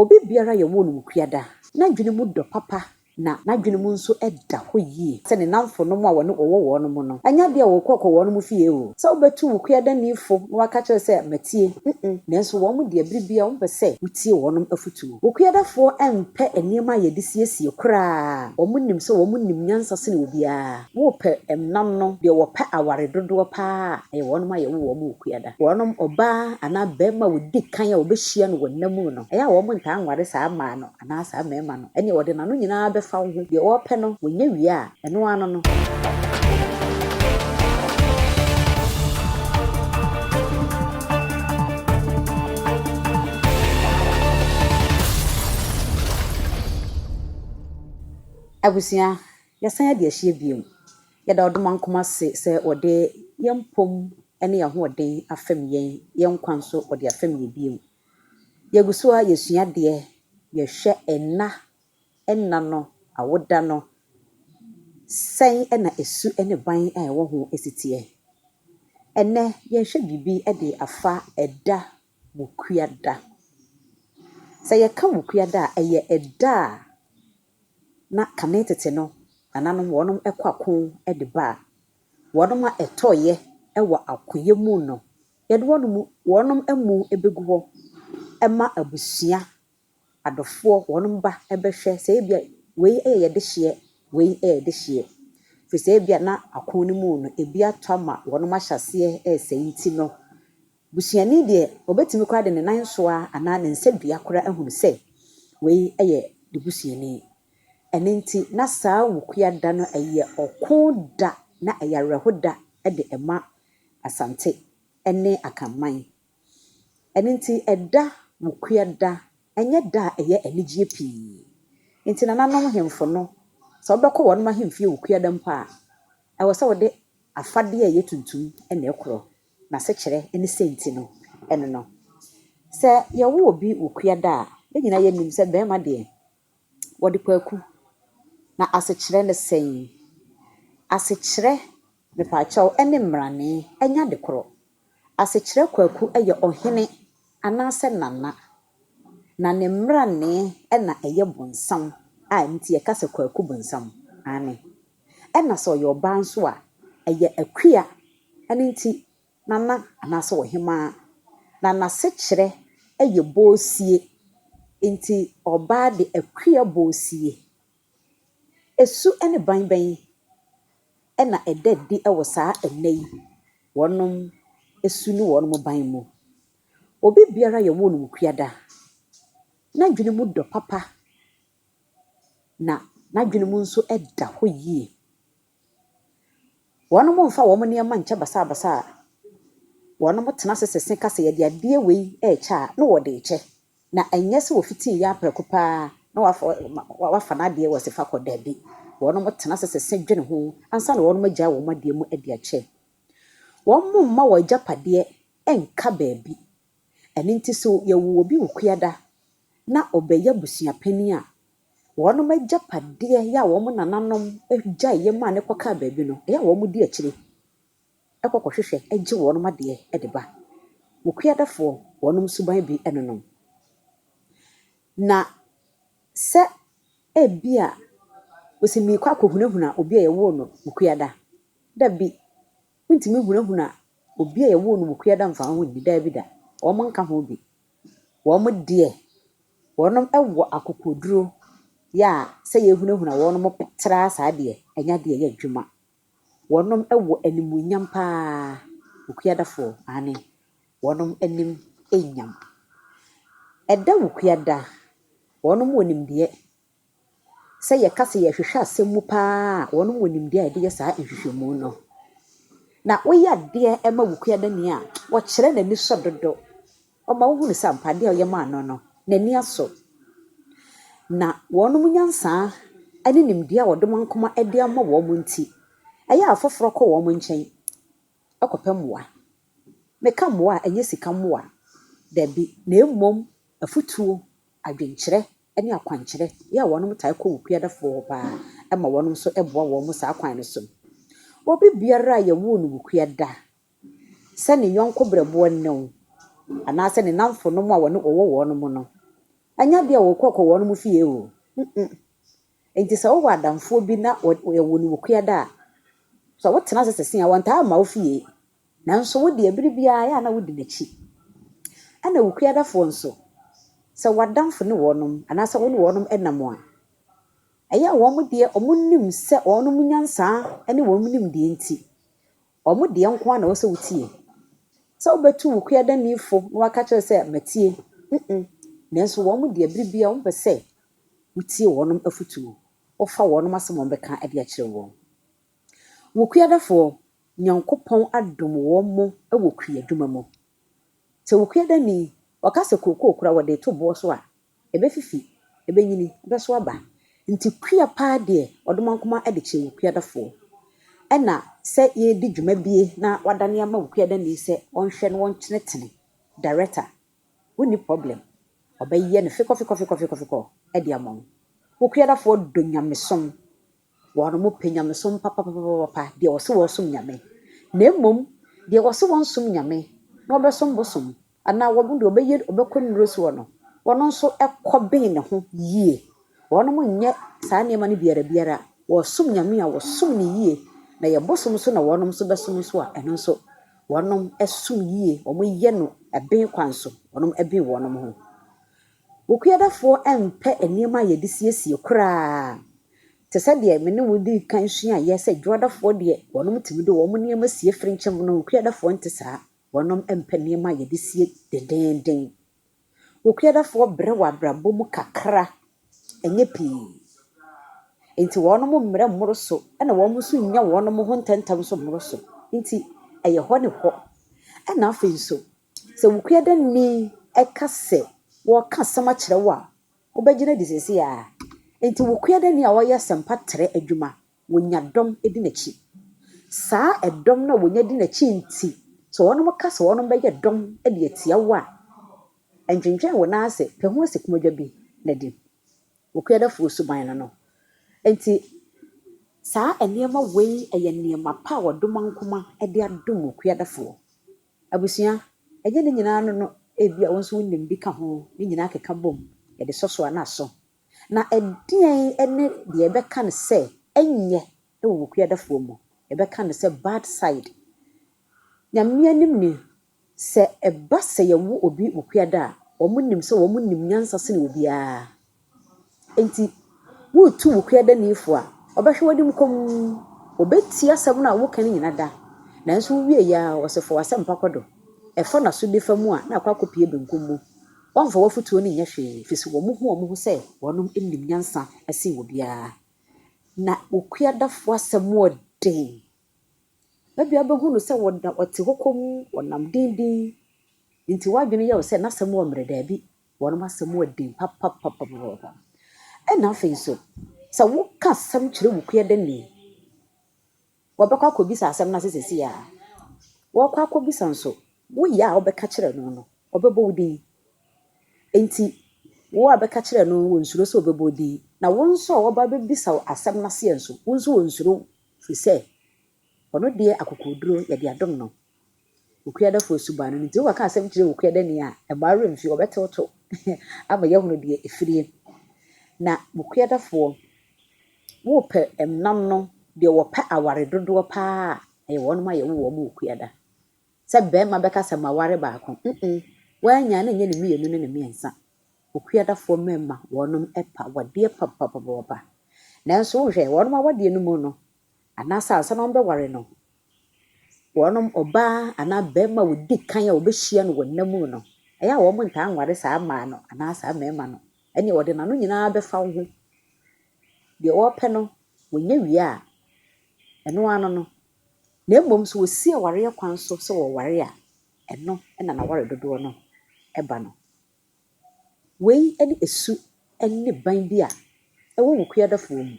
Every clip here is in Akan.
Obi biara ye wo no kuada. Na dwene mu do papa na dwene mu nso eda ho yie. Se ne namfo no mu a wone owo no mu no. Anya de a wo kokko wo no mu fie o. Se obetu wo kuada nifo na waka kire se matie. Nanso wo mu de biribia wo pese utie wo no afutu. Wo kuadafo empe enema ye de siesie kra. Wo mu nim se wo mu nim nyansa se ne obia. Wo pe emnam no de wo pe aware dodo pa e wo no ma ye wo mu kuada. Wo no oba ana bema wo di kan a wo be hia no wonam no. Eya wo mu nta anware saa ma no ana saa mema no. Ene wo de nano nyina be fa wo de wo pe no wonya wie a eno ano no. Abusia yasan ya de ahie biom ya da odoma nkoma se ode yempom ene ya ho oden afem yen kwanso ode afem ye biom yaguso a yesua de ye hwe enna no awoda no sen ena esu ene ban a ewo ho esitie ene ye hwe bibi de afa eda mukuada se ye ka mukuada eye eda na kanetete no ananom wonom Kwaku de ba wonom a etoye ewo akoye mu no yede wonom amu ebegu ho ema abusua adofo wonom ba ebehwe se bia wei yede hye wei yede hye fi se bia na akon ni mu no ebi atama wonom ahyase nti no busuani de obetimi kwa de ne nan so a ana ne nsadua kora ahunu se wei ye de busuani enenti na saa wukuada no eye okoda na ayarhoda de ema asante ene akaman enenti eda wukuada enye da eye enigye pii enti nananom hemfo no so obekọ won ma hemfie wukuada mpa a ewo se wode afade eye tuntum ene ekro na se kire ene senti no ene no se ye wo obi wukuada a nyina ye nim se be ma de wode Kwaku na asechire ne sen asechire me pa chaw ene mrane enya de kro asechire Kwaku eye ohene anase nana na ne mrane ena eye bonsam a nti ye kase Kwaku bonsam ane ena so ye oba nso a eye Akua ane nti nana anase ohema na nasechire eye bosie nti oba de Akua bosie esu ene banban ena edadi ewo saa enei wonom esu ni wonom ban mu obi biara ye wo no kuada na dwene mu do papa na dwene mu nso eda ho yie wonom mfa wo ne ma nche basa basa wonom tena sesese kase ye de ade wei echa na wo de eche na enye se wo fiti ya prekopa na wafa na ade wo se fa kodabi wonom tena sesese dwene ho ansa na wonom agya wo made mu ade ache won ma wo japade enka baabi ene nti so ye wo obi wukuada na obeya busua pani a wonom ajapade ya wo nananom agya ye ma ne koka baabi no ya wo di akire ekokwohwehwe agye wonom ade de ba wukuadafo wonom suban bi enonom na se ebia osimi Kwaku hunahuna obi a ye wo no wukuada da bi ntimi hunahuna obi a ye wo no wukuada mfa ho ni da bi da wo nka ho bi wo de wonom ewo akokoduro ya se ye hunahuna wonom tra saa de enya de ye adwuma wonom ewo animunyam pa wukuadafo ane wonom anim enyam eda wukuada wonom wonim de se ye kase ye hwehwe asemu pa wonom wonim de de ye saa nhwehwemu no na woya de ema wukuada ni a wo kire na ni so dodo o ma wo hunu sampade a ye ma no na ni aso na wonom nyansa ani nimde a wodom nkoma ade ama wo mu nti aya afoforo ko wo mu nchen akopemwa meka mwa enye sika mwa da bi na emom afutuo adwenkyere ene akwankyere ya wonom tai ko wukuadafo pa ama wonom so eboa wo mu saa kwan no so obi biara ye wo no wukuada se ne yonko brebo no ana se ne namfo no mu a wone owo wonom no Anya dia wo kokko wo no mu fie o. Enti se wo adamfo bi na wo ni wokuya da. So wo tena sese a wonta ma wo fie. Nanso wo de abiribia ya na wo di nachi. Ana wokuya da fo nso. Se wadamfo ne wonom anasa wo ne wonom enam a. Aya wo mu de omunnim se wonom nyansa ene wo munnim de enti. Omu de nko na wo se wutie. Se wo betu wokuya da nifo na waka kire se matie. Nanso wo mu de abiribia wo pese wutie wonom afutuo. Ofa wonom asem wo beka ade a kire wo. Wokuya da fo Nyankopɔn adom wo mo wokuya duma mo. Se wokuya da ni wakase kokoo kura wode to bo so a ebefifi ebenyini beso aba. Nti kuya pa de odomankoma ade kire wokuya da fo. Ena se ye di dwuma bie na wadane ama wokuya da ni se onhwe no wonkyeretene director woni problem obaye ne fiko ade amon. Wokuya da fo do nyamesom wono mo penyamesom papa de wose wo som nyame. Na mmom de wose won som nyame na obesom bosom ana wobu de obeye obekonu rosu no wono nso ekobin ne ho yie wono mo nye saa ne ma ne biara wo som nyame a wo som ne yie na ye bosom so na wono nso besom so a eno nso wono esom yie omo ye no eben kwanso wono eben wono ho. Wokuya da fo empe enema ye de siesie kura te se de me ne wodi kan sua ye se dwodafo de wonom timi do wo mo niam sie frinchem no wokuya da fo nte saa wonom empe niam ye de sie dendenden. Wokuya da fo bre wa brabo mu kakra enye pi enti wonom mmre mmoro so na wo mo so nya wonom ho ntentam so mmoro so enti eye ho ne ho na afin so se wokuya da ni ekase wo ka sama kire wa obegina disesi a enti wokuya da ni a wo sempa tre adwuma wonya dom edi nachi saa edom na wonya di nachi enti so wonom ka so wonom beye dom edi atia wa entwentwen wo na ase pe ho asikumodwa bi na di wokuya da fo suban no enti saa enema wei eye niema pa wodomankoma edi adom wokuya da fo abusua eje ne nyina no ebia wonso wonnim bi ka ho ne nyina keka bom ye de soso na so na edien ene de ebeka ne se enye e wokuya da fo mu ebeka ne se bad side nyame anim ni se eba se ye wo obi wokuya da omunnim se omunnim nyansa se ne obi a enti wo tu wokuya da nifo a obehwe wadim kom obeti asem na wo kan nyina da nanso wie ya wosefo wasem pakodo efo na so defa mu a na Kwaku pie benkum mu wonfa wafutuo ni nya hwe fisi wo mu ho se wonom ennim nyansa ase wo bia na wokuya da fo asem odin babia behu no se woda ote hokom wonam dindin nti wadwene ye wo se na asem wo mre da bi wonom asem odin papa na afin so sa wo ka sam kire wokuya da ni wobekwa akobisa asem na sesesi ya wo kwa akobisa nso wo ya obeka kire no obebo wodi enti wo abeka kire no wo nsuro so obebo wodi na wo nso oba bebisa asem na se enso wo nso wo nsuro fi se ono de akokoduro ye de adom no wokuya da fo suban no nti wo ka asem kire wokuya da ni a e ba remfi obetoto ama ye hunu de efiri na wokuya da fo wo pe emnam no de wo pa aware dodo pa e wono ma ye wo mo wokuya da se be ma beka se ma ware ba ko wanya na nye ne mienu ne miensa wokuya da fo memma wonom epa wade papa nanso wo hwe wonom awade no mu no anasa asa no be ware no wonom oba ana be ma wodi kan ya obehia no wonam no eya wo mo nta anware saa ma no anasa memma no ene wode na no nyina be fa wo ho de wo pe no wonya wie a eno ano no na mmom so wosi aware kwan so se wo ware a eno na ware dodo no eba no wei ene esu ene ban bi a ewo wokuya da fo mu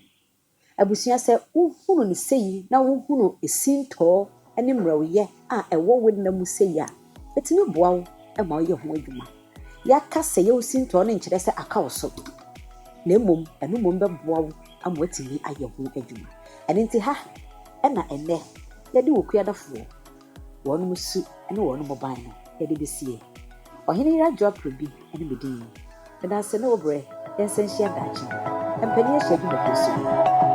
abusua se wohunu ne sei na wohunu esinto ene mrawye a ewo wonam sei a etimi boa wo e ma ye ho adwuma ya ka se ye osinto no nkyere se aka wo so na mmom eno mom be boa wo ama etimi aye ho adwuma ene nti ha ena ene ye de wokuya da fo wono musu ene wono moban no ye de besie Oheneyere Adwoa Aprebi ene bedin And I said, no, Bray, and since she had that, and Penny, she had been a person.